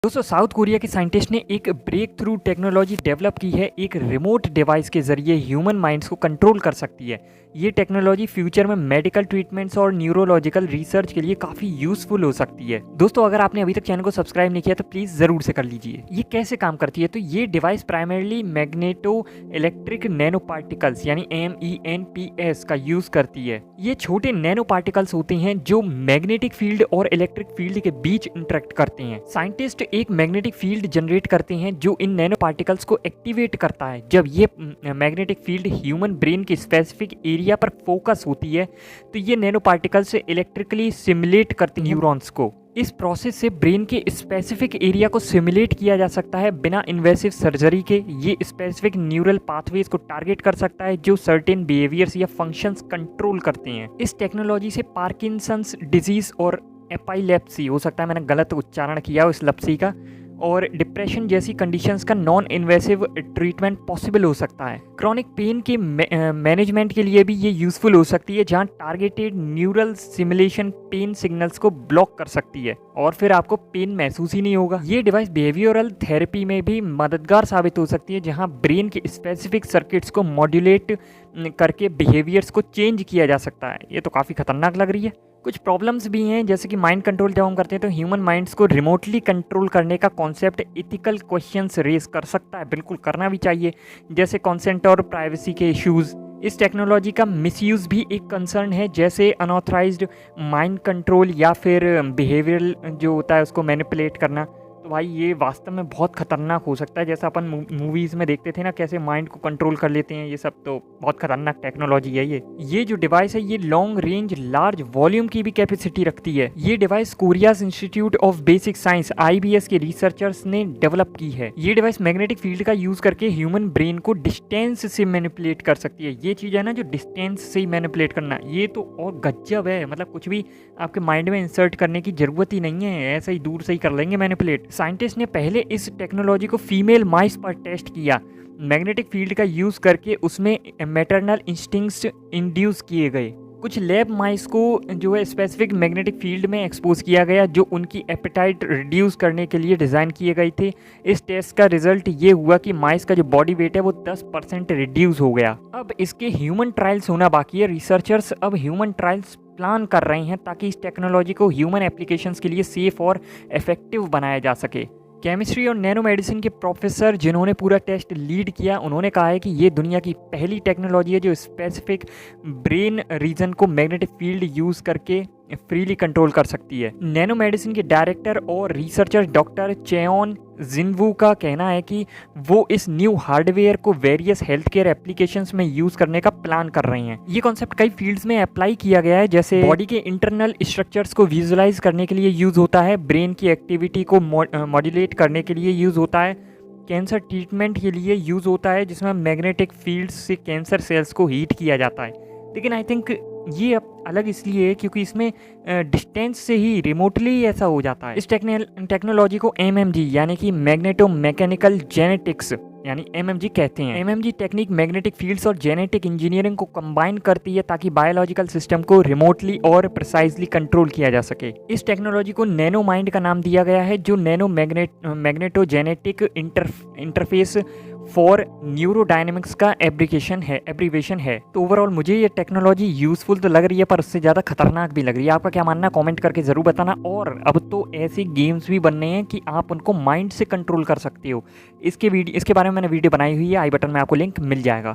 दोस्तों south Korea के scientist ने एक ब्रेक थ्रू टेक्नोलॉजी डेवलप की है। एक रिमोट डिवाइस के जरिए ह्यूमन माइंड्स को कंट्रोल कर सकती है। ये टेक्नोलॉजी फ्यूचर में मेडिकल ट्रीटमेंट्स और न्यूरोलॉजिकल रिसर्च के लिए काफ़ी यूजफुल हो सकती है। दोस्तों अगर आपने अभी तक चैनल को सब्सक्राइब नहीं किया तो प्लीज़ ज़रूर से कर लीजिए। ये कैसे काम करती है, तो ये device primarily magneto electric nano particles यानी MENPS का यूज़ करती है। ये छोटे नैनो पार्टिकल्स होते हैं जो मैग्नेटिक फील्ड और इलेक्ट्रिक फील्ड के बीच इंटरेक्ट करते हैं। साइंटिस्ट एक मैग्नेटिक फील्ड जनरेट करते हैं जो इन नैनो पार्टिकल्स को एक्टिवेट करता है। जब ये मैग्नेटिक फील्ड ह्यूमन ब्रेन के स्पेसिफिक एरिया पर फोकस होती है तो ये नैनो पार्टिकल्स इलेक्ट्रिकली सिमुलेट करती हैं न्यूरॉन्स को। इस प्रोसेस से ब्रेन के स्पेसिफिक एरिया को सिमुलेट किया जा सकता है बिना इन्वेसिव सर्जरी के। ये स्पेसिफिक न्यूरल पाथवेज को टारगेट कर सकता है जो सर्टेन बिहेवियर्स या फंक्शंस कंट्रोल करते हैं। इस टेक्नोलॉजी से पार्किंसंस डिजीज और एपाइलेप्सी, हो सकता है मैंने गलत उच्चारण किया हो इस लप्सी का, और डिप्रेशन जैसी कंडीशंस का नॉन इन्वेसिव ट्रीटमेंट पॉसिबल हो सकता है। क्रॉनिक पेन के मैनेजमेंट के लिए भी ये यूज़फुल हो सकती है, जहां targeted neural simulation pain signals को ब्लॉक कर सकती है और फिर आपको पेन महसूस ही नहीं होगा। ये डिवाइस बिहेवियरल थेरेपी में भी मददगार साबित हो सकती है, जहां ब्रेन के स्पेसिफिक सर्किट्स को मॉड्यूलेट करके बिहेवियर्स को चेंज किया जा सकता है। ये तो काफ़ी खतरनाक लग रही है। कुछ प्रॉब्लम्स भी हैं, जैसे कि माइंड कंट्रोल जब हम करते हैं तो ह्यूमन माइंड्स को रिमोटली कंट्रोल करने का कॉन्सेप्ट एथिकल क्वेश्चंस रेज कर सकता है। बिल्कुल करना भी चाहिए, जैसे कंसेंट और प्राइवेसी के इश्यूज़। इस टेक्नोलॉजी का मिसयूज़ भी एक कंसर्न है, जैसे अनऑथराइज्ड माइंड कंट्रोल या फिर बिहेवियरल जो होता है उसको मैनिपुलेट करना। तो भाई ये वास्तव में बहुत खतरनाक हो सकता है, जैसा अपन मूवीज़ में देखते थे ना कैसे माइंड को कंट्रोल कर लेते हैं। ये सब तो बहुत खतरनाक टेक्नोलॉजी है। ये जो डिवाइस है ये लॉन्ग रेंज लार्ज वॉल्यूम की भी कैपेसिटी रखती है। ये device Korea's institute of basic science IBS के रिसर्चर्स ने डेवलप की है। ये डिवाइस मैग्नेटिक फील्ड का यूज़ करके ह्यूमन ब्रेन को डिस्टेंस से मैनिपुलेट कर सकती है। ये चीज़ है ना जो डिस्टेंस से ही मैनिपुलेट करना, ये तो और गजब है। मतलब कुछ भी आपके माइंड में इंसर्ट करने की ज़रूरत ही नहीं है, ऐसे ही दूर से ही कर लेंगे मैनिपुलेट। साइंटिस्ट ने पहले इस टेक्नोलॉजी को फीमेल माइस पर टेस्ट किया, मैग्नेटिक फील्ड का यूज़ करके उसमें मैटरनल इंस्टिंक्ट्स इंड्यूस किए गए। कुछ लैब माइस को जो है स्पेसिफिक मैग्नेटिक फील्ड में एक्सपोज किया गया जो उनकी एपेटाइट रिड्यूस करने के लिए डिज़ाइन किए गए थे। इस टेस्ट का रिजल्ट ये हुआ कि माइस का जो बॉडी वेट है वो 10% रिड्यूस हो गया। अब इसके ह्यूमन ट्रायल्स होना बाकी है। रिसर्चर्स अब ह्यूमन ट्रायल्स प्लान कर रहे हैं ताकि इस टेक्नोलॉजी को ह्यूमन एप्लीकेशंस के लिए सेफ और इफेक्टिव बनाया जा सके। केमिस्ट्री और नैनो मेडिसिन के प्रोफेसर जिन्होंने पूरा टेस्ट लीड किया, उन्होंने कहा है कि ये दुनिया की पहली टेक्नोलॉजी है जो स्पेसिफिक ब्रेन रीजन को मैग्नेटिक फील्ड यूज़ करके फ्रीली कंट्रोल कर सकती है। नैनो मेडिसिन के डायरेक्टर और रिसर्चर डॉक्टर चेओन जिनवू का कहना है कि वो इस न्यू हार्डवेयर को वेरियस हेल्थ केयर एप्लीकेशंस में यूज़ करने का प्लान कर रहे हैं। ये कॉन्सेप्ट कई फील्ड्स में अप्लाई किया गया है, जैसे बॉडी के इंटरनल स्ट्रक्चर्स को विजुलाइज करने के लिए यूज़ होता है, ब्रेन की एक्टिविटी को मॉड्यूलेट करने के लिए यूज़ होता है, कैंसर ट्रीटमेंट के लिए यूज़ होता है जिसमें मैग्नेटिक फील्ड से कैंसर सेल्स को हीट किया जाता है। लेकिन आई थिंक ये अलग इसलिए है क्योंकि इसमें डिस्टेंस से ही रिमोटली ऐसा हो जाता है। इस टेक्नोलॉजी को MMG यानी कि मैग्नेटो मैकेनिकल जेनेटिक्स यानी MMG कहते हैं। MMG टेक्निक मैग्नेटिक फील्ड्स और जेनेटिक इंजीनियरिंग को कंबाइन करती है ताकि बायोलॉजिकल सिस्टम को रिमोटली और प्रिसाइजली कंट्रोल किया जा सके। इस टेक्नोलॉजी को नैनो माइंड का नाम दिया गया है, जो nano magneto genetic interface for neurodynamics का एब्रीवेशन है। तो ओवरऑल मुझे ये टेक्नोलॉजी यूजफुल तो लग रही है, पर उससे ज़्यादा खतरनाक भी लग रही है। आपका क्या मानना, कमेंट करके ज़रूर बताना। और अब तो ऐसे गेम्स भी बनने हैं कि आप उनको माइंड से कंट्रोल कर सकते हो। इसके बारे में मैंने वीडियो बनाई हुई है, आई बटन में आपको लिंक मिल जाएगा।